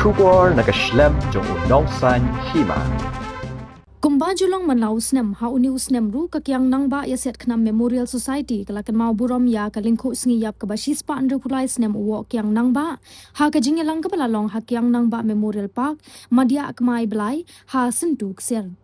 Shubor nakaslem jong unongsan Hima. Kumba julang manlau Snem hauni Snem ru ka Kiang Nangbah ya set Kynmaw Memorial Society kala Kynmaw Burom ya ka Lyngkhuh Sngi yap ka basis pa andru pulai Snem uwo Kiang Nangbah ha ka jingelang ka balalong ha Kiang Nangbah Memorial Park madya akmai belai ha sentuk ser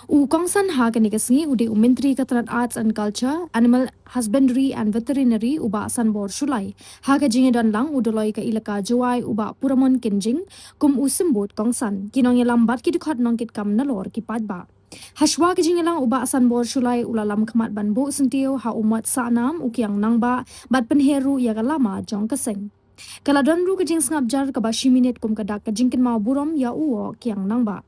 u kongsan ha ka nikasngi ude Menteri Keterangan Arts and Culture, Animal Husbandry and Veterinary uba sanbor sulai ha ka jingedan lang udoloi ka ilaka jawai uba puramon kenjing kum usembut kongsan kinong lambat ki dikhat nongkit kam nalor ki padba Hashwa ke jingelang uba sanbor sulai ulalam khamat banbu sentio ha umat sanam ukiang Nangbah bat penheru ya kalama jong kaseng kala donru ke jing ngabjar ka bashi minute kum kadak ka jingkin mau burom ya uwo Kiang Nangbah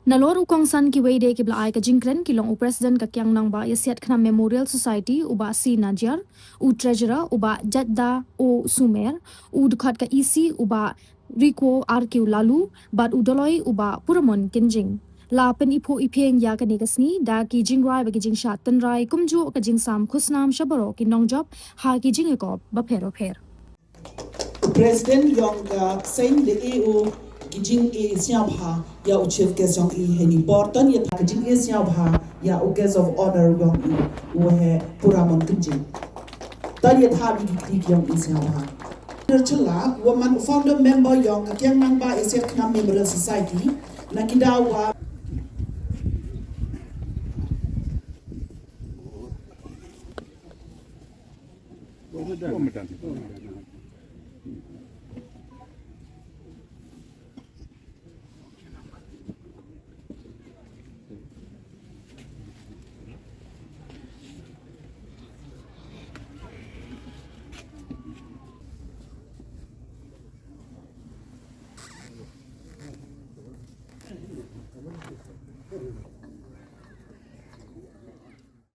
Nalor ukongsan ki weide ki blai ka jingkren kilong u president ka Kiang Nangbah ya siat Kynmaw Memorial Society uba si Najar u treasurer uba Jadda o Sumer u dukhat ka isi uba Riko RQ lalu bat udoloi uba puramon kenjing la pen ipo ipeng ya ka nikasni da ki jingrai bagi jing shat tanrai kumju ka jing sam khusnam shabaro ki nongjob ha ki jing ko ba phero pher President Yong Seng the EU Kijing e Siabha ya chief guest Yong e hen important ya Kijing e Siabha ya guest of honor Yong e wo he puramon Kijing tan ya tha bi Yong e Siabha Chula woman founder member Yong Kiang Nangbah Asian Kynmaw Memorial Society nakidawa